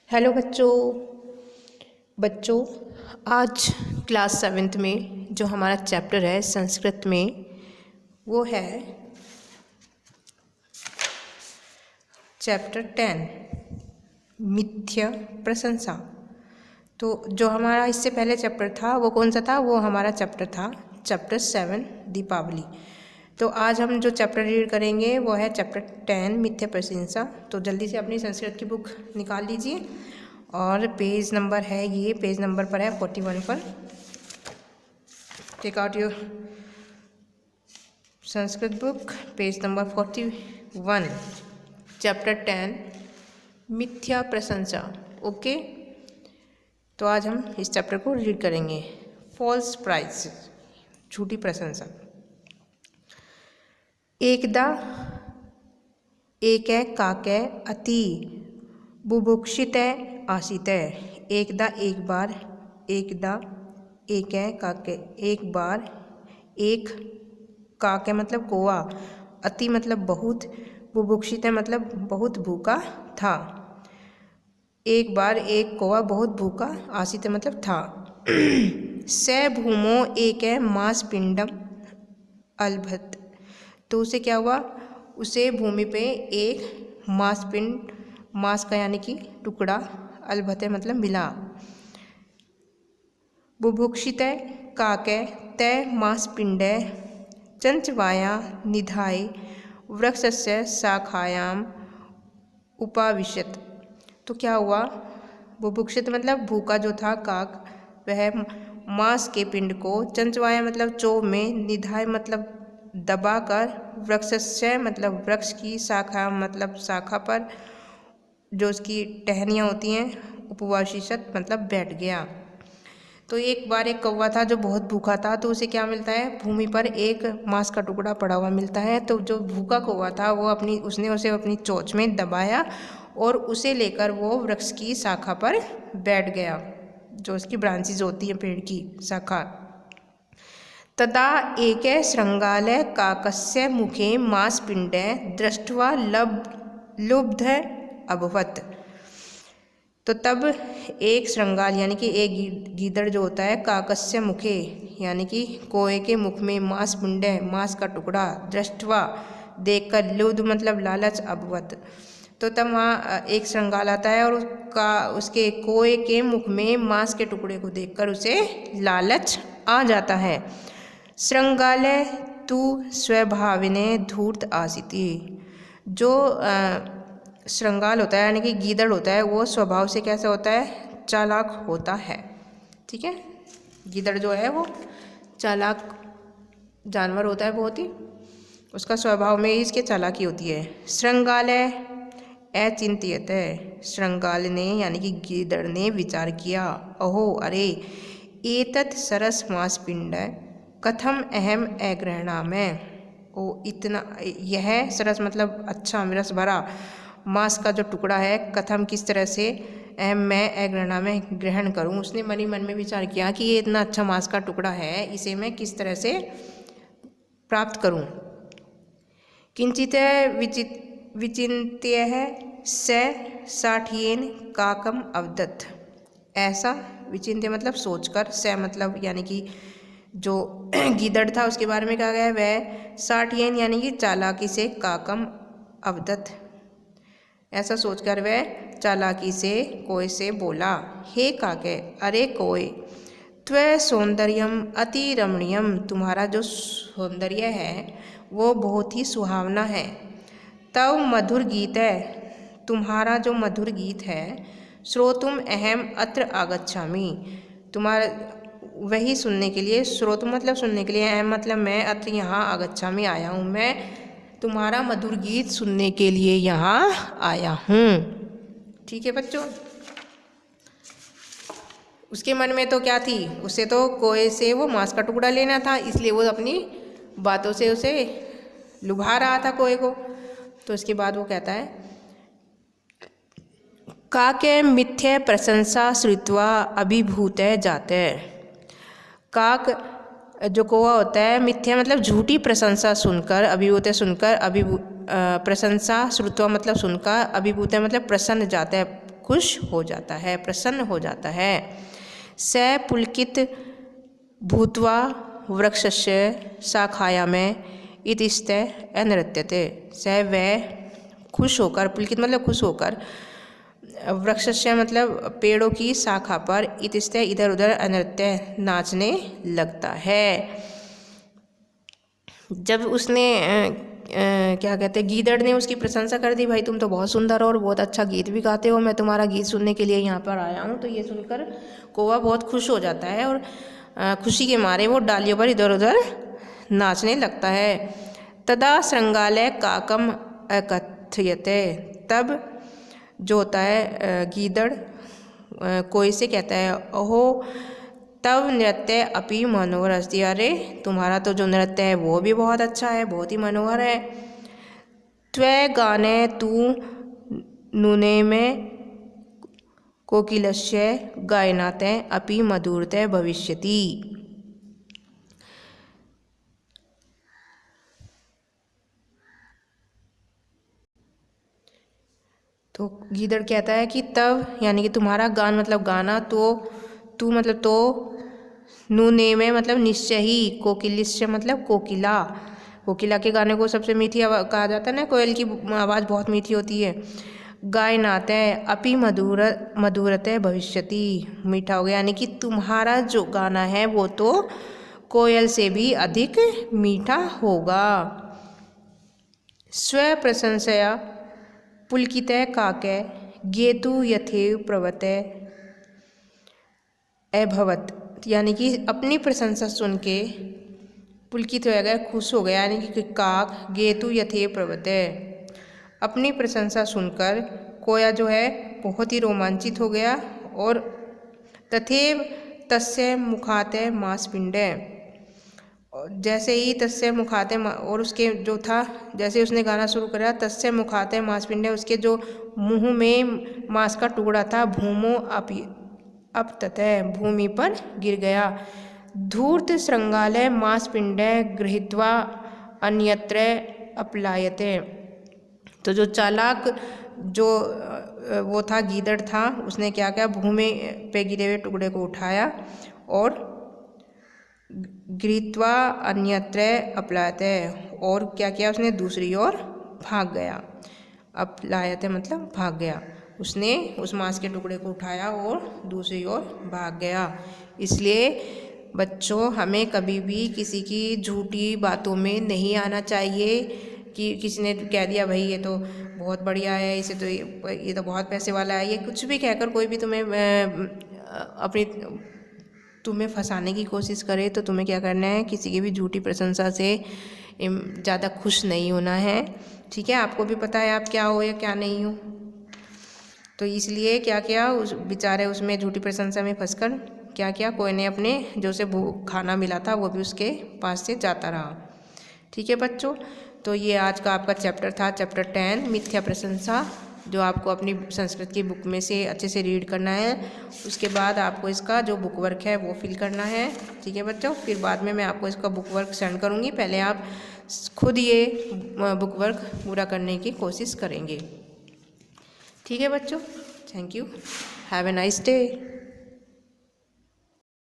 Hello बच्चों आज class 7th में जो हमारा चैप्टर है संस्कृत में वो है चैप्टर 10 मिथ्या प्रशंसा। तो जो हमारा इससे पहले चैप्टर था वो कौन सा था? वो हमारा चैप्टर था चैप्टर 7 दीपावली। तो आज हम जो चैप्टर रीड करेंगे वो है चैप्टर 10 मिथ्या प्रशंसा। तो जल्दी से अपनी संस्कृत की बुक निकाल लीजिए और पेज नंबर है ये, पेज नंबर पर है 41 पर। Take out your Sanskrit book, page number 41, chapter 10 Mithya प्रशंसा। ओके, तो आज हम इस चैप्टर को रीड करेंगे। फॉल्स प्राइज, झूठी प्रशंसा। एकदा एकै काकै अति बुभुक्षितै आसीतै। एकदा एक बार, एकदा एकै काकै एक बार, एक काकै मतलब कौवा, अति मतलब बहुत, बुभुक्षितै मतलब बहुत भूखा था। एक बार एक कौवा बहुत भूखा, आसीतै मतलब था। स भूमो एकै मांस पिंडम अलभत। तो उसे क्या हुआ? उसे भूमि पे एक मांसपिंड, मांस का यानी कि टुकड़ा, अलभते मतलब मिला। बुभुक्षितै काकै तै मांसपिंडै चंचवाया निधाय वृक्षस्य शाखायाम उपाविशत। तो क्या हुआ? बुभुक्षित मतलब भूखा जो था काक, वह मांस के पिंड को, चंचवाया मतलब चोव में, निधाय मतलब दबाकर, वृक्षस्य मतलब वृक्ष की, शाखा मतलब शाखा पर जो उसकी टहनियाँ होती हैं, उपवासिशत मतलब बैठ गया। तो एक बार एक कौवा था जो बहुत भूखा था, तो उसे क्या मिलता है? भूमि पर एक मांस का टुकड़ा पड़ा हुआ मिलता है। तो जो भूखा कौवा था वो उसने उसे अपनी चोंच में दबाया और उसे लेकर वो वृक्ष की शाखा पर बैठ गया, जो उसकी ब्रांचेज होती हैं पेड़ की शाखा। तदा एकै शृंगाले काकस्य मुखे मांसपिंडे दृष्ट्वा लुब्धः अभवत्। तो तब एक श्रृंगाल यानी कि एक गीदड़ जो होता है, काकस्य मुखे यानी कि कौवे के मुख में, मांसपिंडे मांस का टुकड़ा, दृष्ट्वा देखकर, लुब्ध मतलब लालच, अभवत्। तो तब वहाँ एक श्रृंगाल आता है और उसके कौवे के मुख में मांस के टुकड़े को देखकर उसे लालच आ जाता है। श्रृंगाले तु स्वभाविने धूर्त आसीति। जो श्रृंगाल होता है यानी कि गीदड़ होता है, वो स्वभाव से कैसा होता है? चालाक होता है। ठीक है, गीदड़ जो है वो चालाक जानवर होता है बहुत ही, उसका स्वभाव में ही इसके चालाकी होती है। श्रृंगाले अचिंत्यत है, श्रृंगाल ने यानी कि गीदड़ ने विचार किया, अहो अरे, एतत् सरस मांसपिंड कथम अहम अग्रहणामि। ओ इतना, यह सरस मतलब अच्छा, रस भरा मांस का जो टुकड़ा है, कथम किस तरह से, अहम मैं अग्रहणा में ग्रहण करूं। उसने मन ही मन में विचार किया कि ये इतना अच्छा मांस का टुकड़ा है, इसे मैं किस तरह से प्राप्त करूं। किंचित विचिन्त्य स साठियेन काकम अवदत्। ऐसा विचिन्त्य मतलब सोचकर, स मतलब यानी कि जो गीदड़ था उसके बारे में कहा गया है, वह साठियन यानी कि चालाकी से, काकम अवदत् ऐसा सोचकर वह चालाकी से कौवे से बोला, हे काके, अरे कौवे, त्वं सौंदर्यम अति रमणीयम, तुम्हारा जो सौंदर्य है वो बहुत ही सुहावना है। तव मधुर गीत है, तुम्हारा जो मधुर गीत है, श्रोतुम अहम अत्र आगच्छामि, तुम्हारा वही सुनने के लिए, श्रोत मतलब सुनने के लिए, अहम मतलब मैं, अत्र यहाँ, आगच्छामि आया हूँ, मैं तुम्हारा मधुर गीत सुनने के लिए यहाँ आया हूँ। ठीक है बच्चों, उसके मन में तो क्या थी? उसे तो कौवे से वो मांस का टुकड़ा लेना था, इसलिए वो अपनी बातों से उसे लुभा रहा था कौवे को। तो उसके बाद वो कहता है, काके मिथ्या प्रशंसा श्रुत्वा अभिभूते जाते। काक जो कौवा होता है, मिथ्या मतलब झूठी प्रशंसा सुनकर, अभिभूत सुनकर, प्रशंसा श्रुत्वा मतलब सुनकर, अभिभूत मतलब प्रसन्न जाता है, खुश हो जाता है, प्रसन्न हो जाता है। स पुलकित भूत्वा वृक्षस्य शाखायां इतिस्ते अनृत्यते। स वह खुश होकर, पुलकित मतलब खुश होकर, वृक्षस्य मतलब पेड़ों की शाखा पर, इतिस्ते इधर उधर, अनृत्य नाचने लगता है। जब उसने क्या कहते हैं, गीदड़ ने उसकी प्रशंसा कर दी, भाई तुम तो बहुत सुंदर हो और बहुत अच्छा गीत भी गाते हो, मैं तुम्हारा गीत सुनने के लिए यहाँ पर आया हूँ। तो ये सुनकर कौवा बहुत खुश हो जाता है और खुशी के मारे वो डालियों पर इधर उधर नाचने लगता है। तदा श्रृंगालय काकम अकथयते। तब जो होता है गीदड़ कोई से कहता है, ओहो तब नृत्य अपि मनोहर अस्ति। अरे तुम्हारा तो जो नृत्य है वो भी बहुत अच्छा है, बहुत ही मनोहर है। त्वै गाने तू नूने में कोकिलस्य गायनाते अपि मधुरते भविष्यति। तो गीदड़ कहता है कि तब यानी कि तुम्हारा गान मतलब गाना, तो तू मतलब तो, नूने में मतलब निश्चय ही, कोकिलिश्य मतलब कोकिला, कोकिला के गाने को सबसे मीठी कहा जाता है ना, कोयल की आवाज़ बहुत मीठी होती है। गायनाते अपि मधुरते भविष्यति, मीठा हो गया, यानी कि तुम्हारा जो गाना है वो तो कोयल से भी अधिक मीठा होगा। स्व प्रशंसया पुलकिते काके गेतु यथेव प्रवते अभवत। यानी कि अपनी प्रशंसा सुन के पुलकित हो गया, खुश हो गया, यानी कि काक गेतु यथेव प्रवते, अपनी प्रशंसा सुनकर कोया जो है बहुत ही रोमांचित हो गया। और तथेव तस्य मुखाते मांसपिंडे, जैसे ही तस्य मुखाते, और उसके जो था, जैसे उसने गाना शुरू करा, तस्य मुखाते मांसपिंडे, उसके जो मुंह में मांस का टुकड़ा था, भूमो अपततः, भूमि पर गिर गया। धूर्त श्रृंगालय मांसपिंडे गृहीत्वा अन्यत्र अपलायते। तो जो चालाक जो वो था, गीदड़ था, उसने क्या किया, भूमि पे गिरे हुए टुकड़े को उठाया और गृहीत्वा अन्यत्र अपलायते, और क्या किया उसने, दूसरी ओर भाग गया। अपलायते मतलब भाग गया, उसने उस मांस के टुकड़े को उठाया और दूसरी ओर भाग गया। इसलिए बच्चों, हमें कभी भी किसी की झूठी बातों में नहीं आना चाहिए कि किसी ने कह दिया भाई ये तो बहुत बढ़िया है, इसे तो ये तो बहुत पैसे वाला है, ये कुछ भी कहकर कोई भी तुम्हें फंसाने की कोशिश करे, तो तुम्हें क्या करना है, किसी की भी झूठी प्रशंसा से ज़्यादा खुश नहीं होना है। ठीक है, आपको भी पता है आप क्या हो या क्या नहीं हो। तो इसलिए क्या किया, उस बेचारे उसमें झूठी प्रशंसा में फंसकर क्या किया, कोई ने अपने जो उसे खाना मिला था वो भी उसके पास से जाता रहा। ठीक है बच्चों, तो ये आज का आपका चैप्टर था, चैप्टर 10 मिथ्या प्रशंसा, जो आपको अपनी संस्कृत की बुक में से अच्छे से रीड करना है। उसके बाद आपको इसका जो बुक वर्क है वो फिल करना है। ठीक है बच्चों, फिर बाद में मैं आपको इसका बुक वर्क सेंड करूँगी, पहले आप खुद ये बुक वर्क पूरा करने की कोशिश करेंगे। ठीक है बच्चों, thank you, have a nice day.